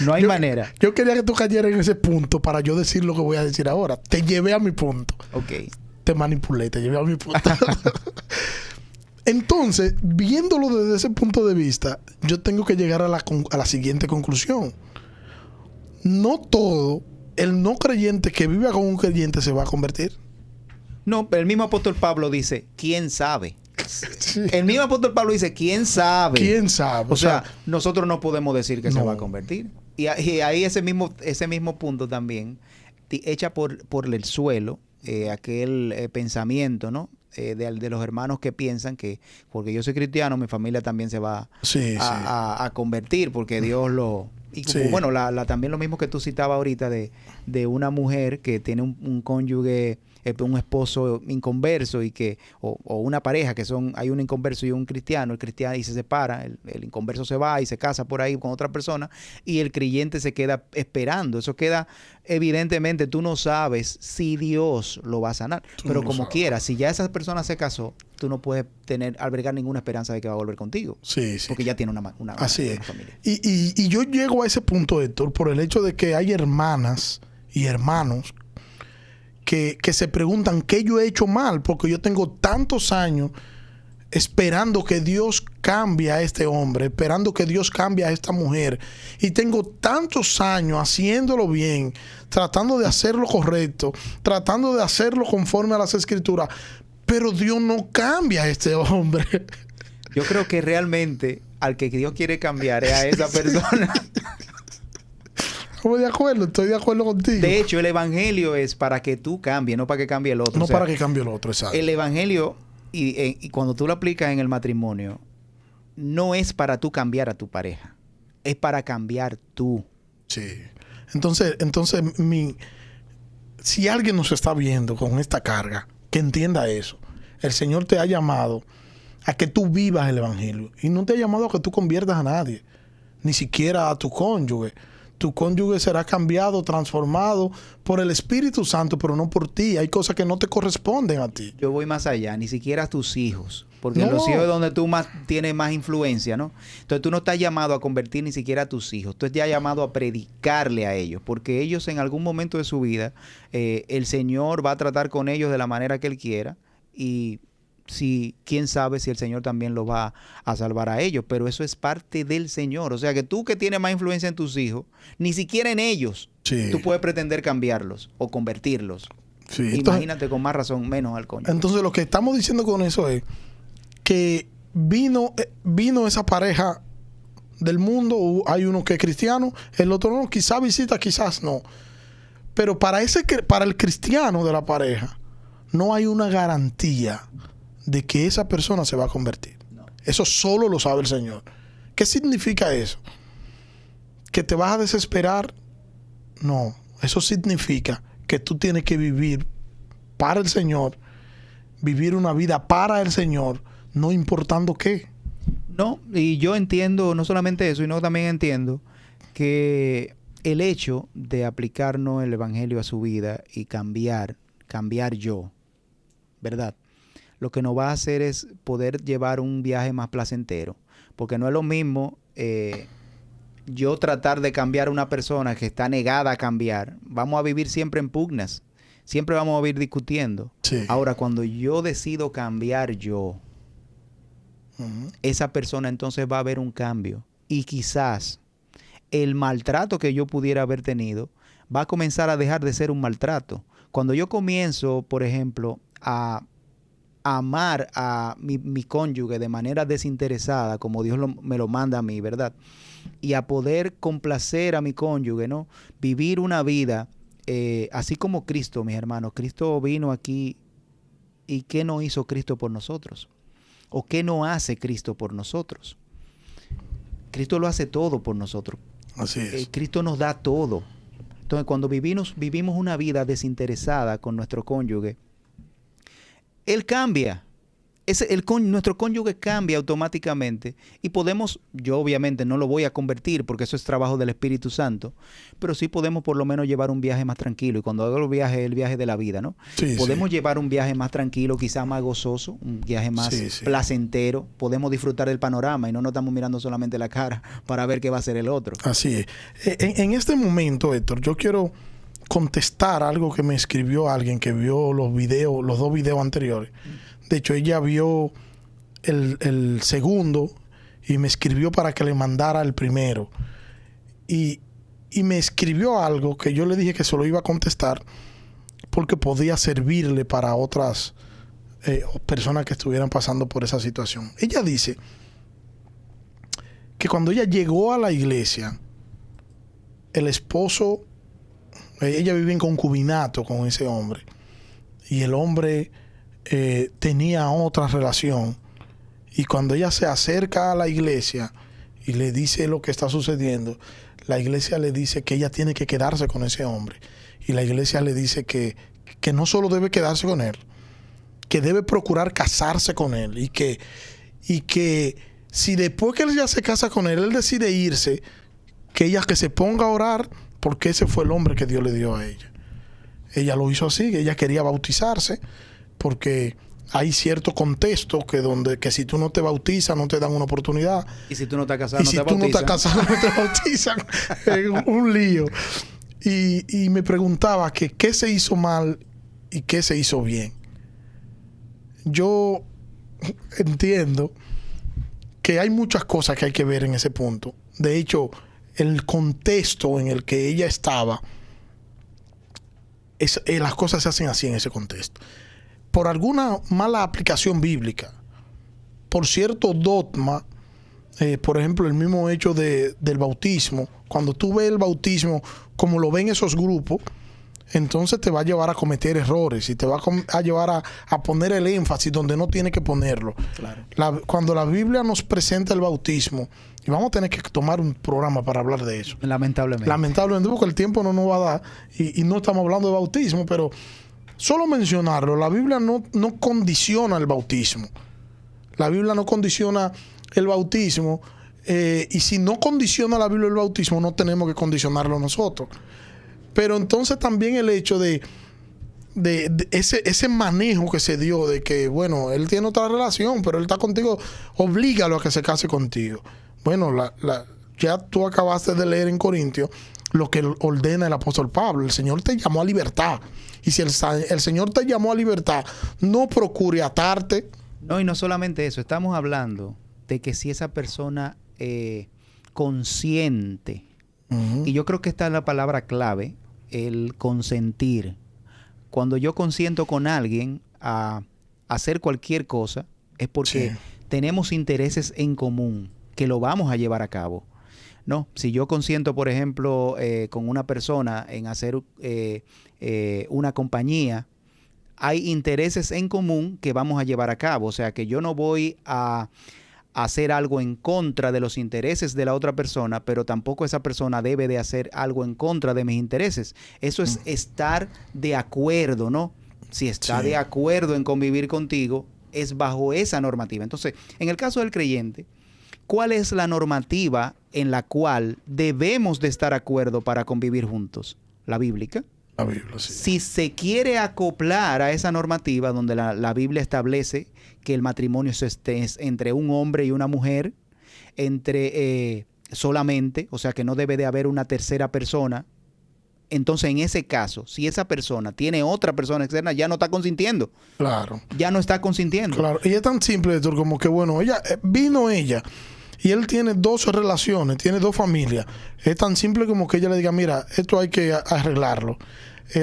No hay manera. Yo quería que tú cayeras en ese punto para yo decir lo que voy a decir ahora. Te llevé a mi punto. Ok. Te manipulé, te llevé a mi punto. Entonces, viéndolo desde ese punto de vista, yo tengo que llegar a la siguiente conclusión. No todo el no creyente que viva con un creyente se va a convertir. No, el mismo apóstol Pablo dice, ¿quién sabe? Sí. El mismo apóstol Pablo dice, ¿quién sabe? ¿Quién sabe? O sea, nosotros no podemos decir que no. se va a convertir. Y ahí ese mismo punto también echa por el suelo aquel pensamiento, ¿no? De los hermanos que piensan que porque yo soy cristiano, mi familia también se va a convertir porque Dios lo... Y bueno, también lo mismo que tú citabas ahorita de una mujer que tiene un cónyuge un esposo inconverso o una pareja hay un inconverso y un cristiano, el cristiano y se separa, el inconverso se va y se casa por ahí con otra persona y el creyente se queda esperando. Eso queda, evidentemente, tú no sabes si Dios lo va a sanar, pero como quiera, si ya esa persona se casó, tú no puedes albergar ninguna esperanza de que va a volver contigo. Sí, sí. Porque ya tiene una Así es. familia. Y yo llego a ese punto, Héctor, por el hecho de que hay hermanas y hermanos que se preguntan qué yo he hecho mal, porque yo tengo tantos años esperando que Dios cambie a este hombre, esperando que Dios cambie a esta mujer, y tengo tantos años haciéndolo bien, tratando de hacerlo correcto, tratando de hacerlo conforme a las Escrituras, pero Dios no cambia a este hombre. Yo creo que realmente al que Dios quiere cambiar es a esa persona. Estoy de acuerdo contigo. De hecho, el evangelio es para que tú cambies, no para que cambie el otro. No, o sea, para que cambie el otro, exacto. El evangelio, y cuando tú lo aplicas en el matrimonio, no es para tú cambiar a tu pareja, es para cambiar tú. Sí. Entonces, si alguien nos está viendo con esta carga, que entienda eso. El Señor te ha llamado a que tú vivas el evangelio y no te ha llamado a que tú conviertas a nadie, ni siquiera a tu cónyuge. Tu cónyuge será cambiado, transformado por el Espíritu Santo, pero no por ti. Hay cosas que no te corresponden a ti. Yo voy más allá, ni siquiera a tus hijos. Porque los hijos es donde tú tienes más influencia, ¿no? Entonces tú no estás llamado a convertir ni siquiera a tus hijos. Tú estás llamado a predicarle a ellos. Porque ellos en algún momento de su vida, el Señor va a tratar con ellos de la manera que Él quiera. Y quién sabe si el Señor también los va a salvar a ellos. Pero eso es parte del Señor. O sea que tú que tienes más influencia en tus hijos, ni siquiera en ellos, sí, tú puedes pretender cambiarlos o convertirlos. Sí, imagínate, con más razón, menos al cónyuge. Entonces lo que estamos diciendo con eso es que vino esa pareja del mundo. Hay uno que es cristiano, el otro no, quizás visita, quizás no. Pero para el cristiano de la pareja no hay una garantía de que esa persona se va a convertir. No. Eso solo lo sabe el Señor. ¿Qué significa eso? ¿Que te vas a desesperar? No. Eso significa que tú tienes que vivir para el Señor, vivir una vida para el Señor, no importando qué. No, y yo entiendo no solamente eso, sino también entiendo que el hecho de aplicarnos el evangelio a su vida y cambiar yo, ¿verdad? Lo que nos va a hacer es poder llevar un viaje más placentero. Porque no es lo mismo yo tratar de cambiar a una persona que está negada a cambiar. Vamos a vivir siempre en pugnas. Siempre vamos a vivir discutiendo. Sí. Ahora, cuando yo decido cambiar yo, esa persona entonces va a ver un cambio. Y quizás el maltrato que yo pudiera haber tenido va a comenzar a dejar de ser un maltrato. Cuando yo comienzo, por ejemplo, a amar a mi cónyuge de manera desinteresada, como Dios me lo manda a mí, ¿verdad? Y a poder complacer a mi cónyuge, ¿no? Vivir una vida así como Cristo, mis hermanos. Cristo vino aquí, ¿y qué no hizo Cristo por nosotros? ¿O qué no hace Cristo por nosotros? Cristo lo hace todo por nosotros. Así es. Cristo nos da todo. Entonces, cuando vivimos una vida desinteresada con nuestro cónyuge, Él cambia. Nuestro cónyuge cambia automáticamente y podemos, yo obviamente no lo voy a convertir porque eso es trabajo del Espíritu Santo, pero sí podemos por lo menos llevar un viaje más tranquilo. Y cuando hago el viaje de la vida, ¿no? Sí, podemos llevar un viaje más tranquilo, quizás más gozoso, un viaje más placentero. Podemos disfrutar del panorama y no nos estamos mirando solamente la cara para ver qué va a hacer el otro. Así es. En este momento, Héctor, yo quiero contestar algo que me escribió alguien que vio los dos videos anteriores. De hecho, ella vio el segundo y me escribió para que le mandara el primero. Y me escribió algo que yo le dije que se lo iba a contestar porque podía servirle para otras personas que estuvieran pasando por esa situación. Ella dice que cuando ella llegó a la iglesia, el esposo, ella vive en concubinato con ese hombre, y el hombre tenía otra relación, y cuando ella se acerca a la iglesia y le dice lo que está sucediendo, la iglesia le dice que ella tiene que quedarse con ese hombre, y la iglesia le dice que que no solo debe quedarse con él, que debe procurar casarse con él y que si después que él ya se casa con él decide irse, que ella que se ponga a orar porque ese fue el hombre que Dios le dio a ella. Ella lo hizo así, que ella quería bautizarse porque hay cierto contexto que si tú no te bautizas no te dan una oportunidad. Y si tú no estás casado, y no si te tú bautizan. no estás casado, no te bautizan. Es un lío. Y me preguntaba que qué se hizo mal y qué se hizo bien. Yo entiendo que hay muchas cosas que hay que ver en ese punto. De hecho, el contexto en el que ella estaba, las cosas se hacen así en ese contexto. Por alguna mala aplicación bíblica, por cierto dogma, por ejemplo, el mismo hecho del bautismo, cuando tú ves el bautismo como lo ven esos grupos, entonces te va a llevar a cometer errores y te va a llevar a poner el énfasis donde no tiene que ponerlo. Claro. Cuando la Biblia nos presenta el bautismo, y vamos a tener que tomar un programa para hablar de eso. Lamentablemente, porque el tiempo no nos va a dar y no estamos hablando de bautismo, pero solo mencionarlo, la Biblia no condiciona el bautismo. La Biblia no condiciona el bautismo y si no condiciona la Biblia el bautismo, no tenemos que condicionarlo nosotros. Pero entonces también el hecho de ese manejo que se dio de que, bueno, él tiene otra relación, pero él está contigo, oblígalo a que se case contigo. Bueno, ya tú acabaste de leer en Corintios lo que ordena el apóstol Pablo. El Señor te llamó a libertad. Y si el Señor te llamó a libertad, no procure atarte. No, y no solamente eso. Estamos hablando de que si esa persona consciente, y yo creo que esta es la palabra clave, el consentir. Cuando yo consiento con alguien a hacer cualquier cosa, es porque tenemos intereses en común que lo vamos a llevar a cabo. No, si yo consiento, por ejemplo, con una persona en hacer una compañía, hay intereses en común que vamos a llevar a cabo. O sea, que yo no voy a hacer algo en contra de los intereses de la otra persona, pero tampoco esa persona debe de hacer algo en contra de mis intereses. Eso es estar de acuerdo, ¿no? Si está de acuerdo en convivir contigo, es bajo esa normativa. Entonces, en el caso del creyente, ¿cuál es la normativa en la cual debemos de estar de acuerdo para convivir juntos? La bíblica. La Biblia, sí. Si se quiere acoplar a esa normativa donde la Biblia establece que el matrimonio es entre un hombre y una mujer, solamente, o sea que no debe de haber una tercera persona, entonces en ese caso, si esa persona tiene otra persona externa, ya no está consintiendo. Claro. Ya no está consintiendo. Claro. Y es tan simple, Héctor, como que, bueno, vino ella y él tiene 2 relaciones, tiene 2 familias. Es tan simple como que ella le diga, mira, esto hay que arreglarlo.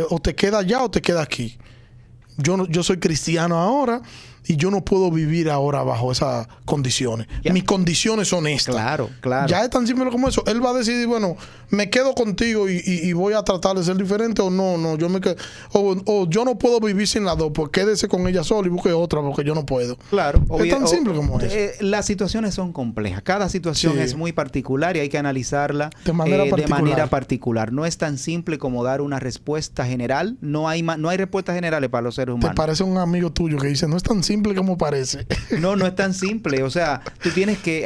O te queda allá o te queda aquí. Yo soy cristiano ahora y yo no puedo vivir ahora bajo esas condiciones. Ya. Mis condiciones son estas. Claro, claro. Ya es tan simple como eso. Él va a decidir, bueno, me quedo contigo y voy a tratar de ser diferente o no, yo me quedo. O yo no puedo vivir sin las 2, pues quédese con ella sola y busque otra porque yo no puedo. Claro. Es tan simple como eso. Las situaciones son complejas. Cada situación es muy particular y hay que analizarla de manera particular. No es tan simple como dar una respuesta general. No hay respuestas generales para los seres humanos. Te parece un amigo tuyo que dice, no es tan simple como parece. No es tan simple. O sea,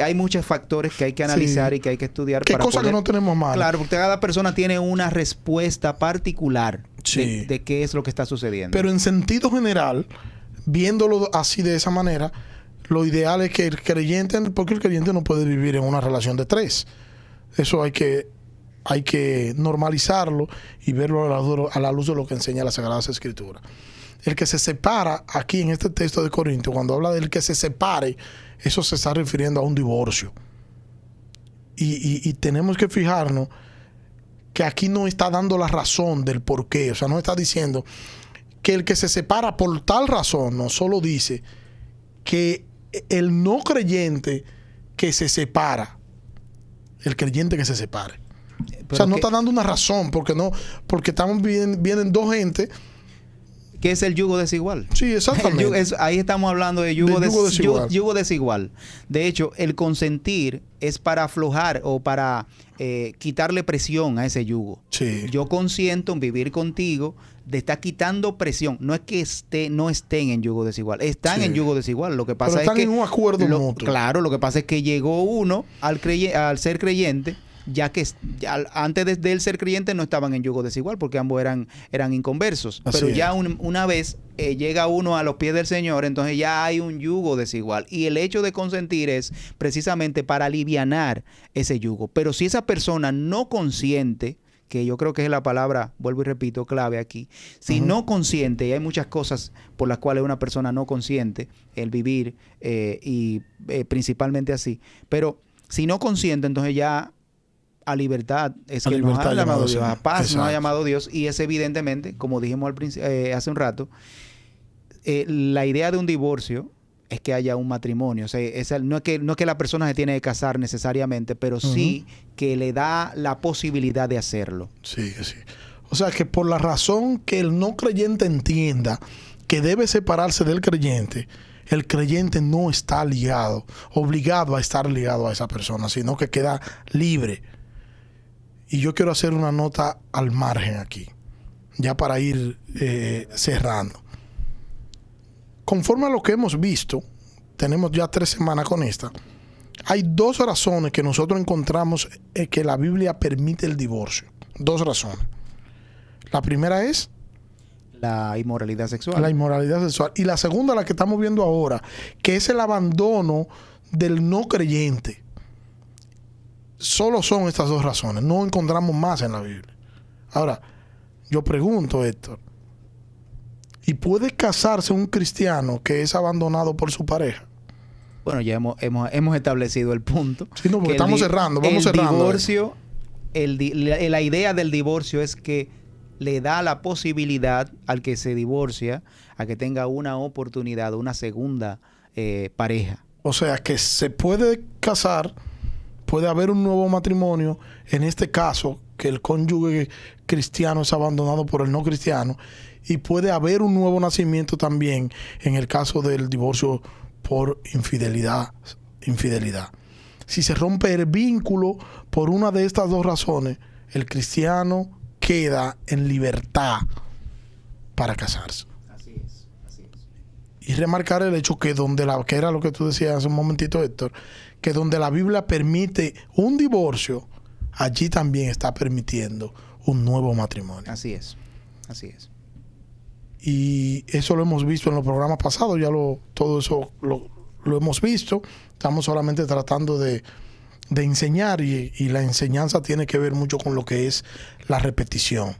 hay muchos factores que hay que analizar y que hay que estudiar. ¿Qué cosas que no tenemos mal? Claro, porque cada persona tiene una respuesta particular de qué es lo que está sucediendo. Pero en sentido general, viéndolo así de esa manera, lo ideal es que el creyente, porque el creyente no puede vivir en una relación de 3. Eso hay que normalizarlo y verlo a la luz de lo que enseña las Sagradas Escrituras. El que se separa aquí en este texto de Corintios, cuando habla del que se separe, eso se está refiriendo a un divorcio. Y tenemos que fijarnos que aquí no está dando la razón del por qué. O sea, no está diciendo que el que se separa por tal razón, no solo dice que el no creyente que se separa, el creyente que se separe. O sea, no está dando una razón, porque vienen 2 gente ¿Qué es el yugo desigual? Sí, exactamente. Ahí estamos hablando de yugo desigual. Yugo desigual. De hecho, el consentir es para aflojar o para quitarle presión a ese yugo. Sí. Yo consiento en vivir contigo, te está quitando presión. No es que no estén en yugo desigual, están en yugo desigual. Lo que pasa Pero están es que en un acuerdo mutuo. Claro, lo que pasa es que llegó uno al ser creyente, ya que antes de él ser creyente no estaban en yugo desigual porque ambos eran inconversos. Así pero es. ya una vez llega uno a los pies del Señor, entonces ya hay un yugo desigual. Y el hecho de consentir es precisamente para alivianar ese yugo. Pero si esa persona no consiente, que yo creo que es la palabra, vuelvo y repito, clave aquí. Si no consiente, y hay muchas cosas por las cuales una persona no consiente, el vivir principalmente así. Pero si no consiente, entonces ya a libertad es que nos ha llamado Dios, a paz nos ha llamado Dios, y es evidentemente, como dijimos hace un rato, la idea de un divorcio es que haya un matrimonio. O sea, no es que la persona se tiene que casar necesariamente, pero sí que le da la posibilidad de hacerlo. Sí, sí. O sea, que por la razón que el no creyente entienda que debe separarse del creyente, el creyente no está obligado a estar ligado a esa persona, sino que queda libre. Y yo quiero hacer una nota al margen aquí, ya para ir cerrando. Conforme a lo que hemos visto, tenemos ya 3 semanas con esta, hay 2 razones que nosotros encontramos que la Biblia permite el divorcio. 2 razones. La primera es la inmoralidad sexual. La inmoralidad sexual. Y la segunda, la que estamos viendo ahora, que es el abandono del no creyente. Solo son estas 2 razones. No encontramos más en la Biblia. Ahora, yo pregunto, Héctor, ¿y puede casarse un cristiano que es abandonado por su pareja? Bueno, ya hemos establecido el punto. Sí, no, porque estamos cerrando. Vamos cerrando. El divorcio, la idea del divorcio es que le da la posibilidad al que se divorcia a que tenga una oportunidad, una segunda pareja. O sea, que se puede casar, puede haber un nuevo matrimonio, en este caso, que el cónyuge cristiano es abandonado por el no cristiano, y puede haber un nuevo nacimiento también en el caso del divorcio por infidelidad. Si se rompe el vínculo por una de estas 2 razones, el cristiano queda en libertad para casarse. Así es. Y remarcar el hecho que que era lo que tú decías hace un momentito, Héctor, que donde la Biblia permite un divorcio, allí también está permitiendo un nuevo matrimonio. Así es. Y eso lo hemos visto en los programas pasados, todo eso lo hemos visto. Estamos solamente tratando de enseñar y la enseñanza tiene que ver mucho con lo que es la repetición.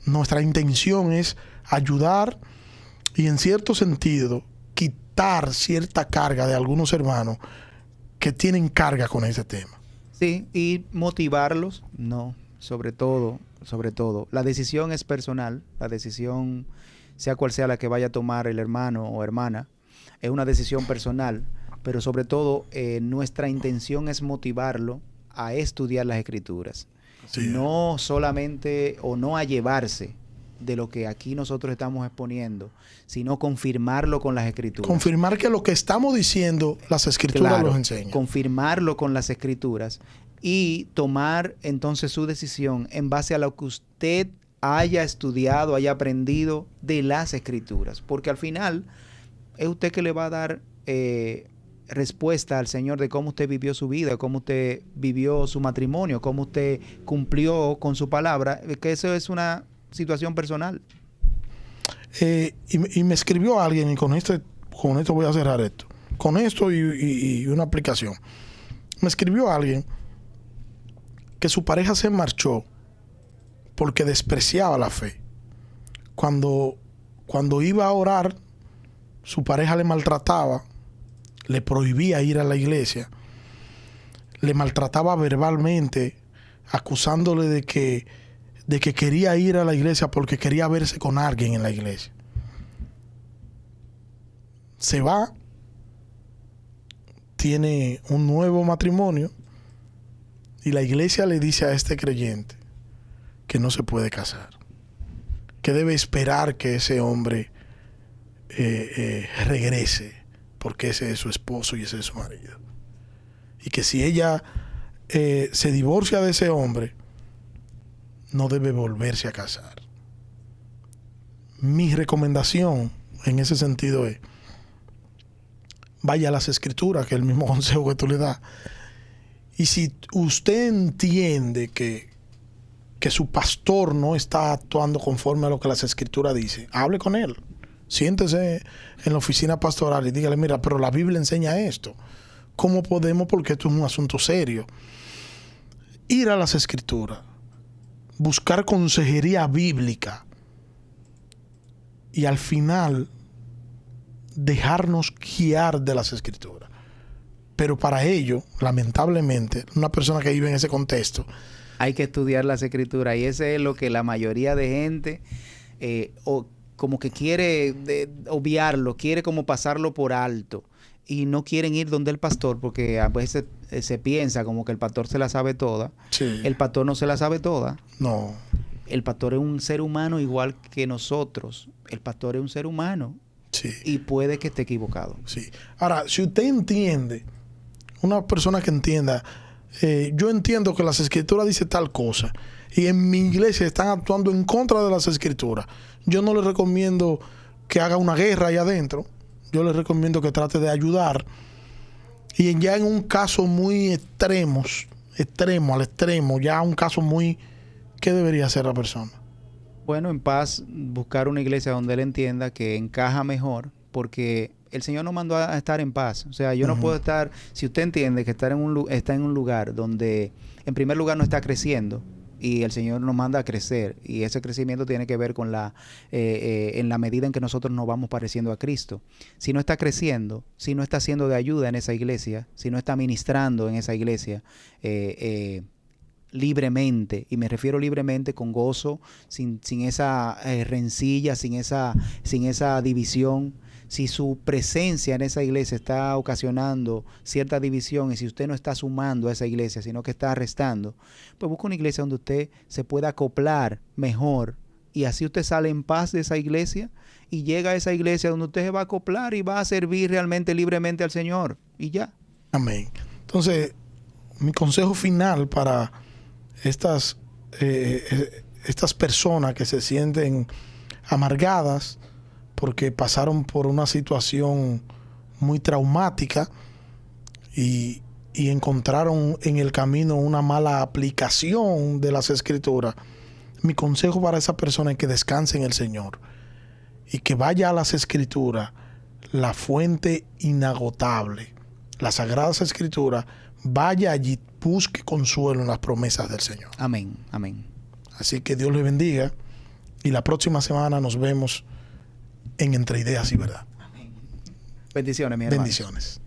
Nuestra intención es ayudar y en cierto sentido quitar cierta carga de algunos hermanos que tienen carga con ese tema. Sí, y motivarlos, no, sobre todo, la decisión es personal, la decisión, sea cual sea la que vaya a tomar el hermano o hermana, es una decisión personal, pero sobre todo nuestra intención es motivarlo a estudiar las Escrituras. Sí. No solamente o no a llevarse de lo que aquí nosotros estamos exponiendo, sino confirmarlo con las Escrituras. Confirmar que lo que estamos diciendo, las Escrituras los enseñan. Confirmarlo con las Escrituras y tomar entonces su decisión en base a lo que usted haya estudiado, haya aprendido de las Escrituras. Porque al final es usted que le va a dar respuesta al Señor de cómo usted vivió su vida, cómo usted vivió su matrimonio, cómo usted cumplió con su palabra, que eso es una situación personal. Y me escribió alguien, y con esto voy a cerrar esto, con esto y una aplicación. Me escribió alguien que su pareja se marchó porque despreciaba la fe. Cuando iba a orar, su pareja le maltrataba, le prohibía ir a la iglesia, le maltrataba verbalmente, acusándole de que quería ir a la iglesia porque quería verse con alguien en la iglesia. Se va, tiene un nuevo matrimonio y la iglesia le dice a este creyente que no se puede casar, que debe esperar que ese hombre regrese, porque ese es su esposo y ese es su marido. Y que si ella se divorcia de ese hombre, no debe volverse a casar. Mi recomendación en ese sentido es: vaya a las escrituras, que es el mismo consejo que tú le das. Y si usted entiende que su pastor no está actuando conforme a lo que las escrituras dicen, hable con él. Siéntese en la oficina pastoral y dígale: mira, pero la Biblia enseña esto. ¿Cómo podemos? Porque esto es un asunto serio. Ir a las escrituras, buscar consejería bíblica y al final dejarnos guiar de las escrituras. Pero para ello, lamentablemente, una persona que vive en ese contexto, hay que estudiar las escrituras, y ese es lo que la mayoría de gente como que quiere obviarlo, quiere como pasarlo por alto, y no quieren ir donde el pastor, porque a veces se piensa como que el pastor se la sabe toda. Sí. El pastor no se la sabe toda. No. El pastor es un ser humano igual que nosotros. El pastor es un ser humano. Sí. Y puede que esté equivocado. Sí. Ahora, si usted entiende, una persona que entienda, yo entiendo que las escrituras dicen tal cosa y en mi iglesia están actuando en contra de las escrituras, yo no le recomiendo que haga una guerra ahí adentro. Yo le recomiendo que trate de ayudar, y ya en un caso muy extremo, ya un caso muy... ¿Qué debería hacer la persona? Bueno, en paz, buscar una iglesia donde él entienda que encaja mejor, porque el Señor nos mandó a estar en paz. O sea, yo no puedo estar... Si usted entiende que está en un lugar donde, en primer lugar, no está creciendo, y el Señor nos manda a crecer, y ese crecimiento tiene que ver con en la medida en que nosotros nos vamos pareciendo a Cristo. Si no está creciendo, si no está siendo de ayuda en esa iglesia, si no está ministrando en esa iglesia libremente, y me refiero libremente con gozo, sin esa rencilla, sin esa división. Si su presencia en esa iglesia está ocasionando cierta división, y si usted no está sumando a esa iglesia, sino que está restando, pues busca una iglesia donde usted se pueda acoplar mejor, y así usted sale en paz de esa iglesia y llega a esa iglesia donde usted se va a acoplar y va a servir realmente libremente al Señor, y ya. Amén. Entonces, mi consejo final para estas personas que se sienten amargadas porque pasaron por una situación muy traumática y encontraron en el camino una mala aplicación de las escrituras, mi consejo para esa persona es que descanse en el Señor y que vaya a las escrituras, la fuente inagotable, las sagradas escrituras. Vaya allí, busque consuelo en las promesas del Señor. Amén, amén. Así que Dios le bendiga, y la próxima semana nos vemos en Entre Ideas y Verdad. Bendiciones, mi hermano. Bendiciones.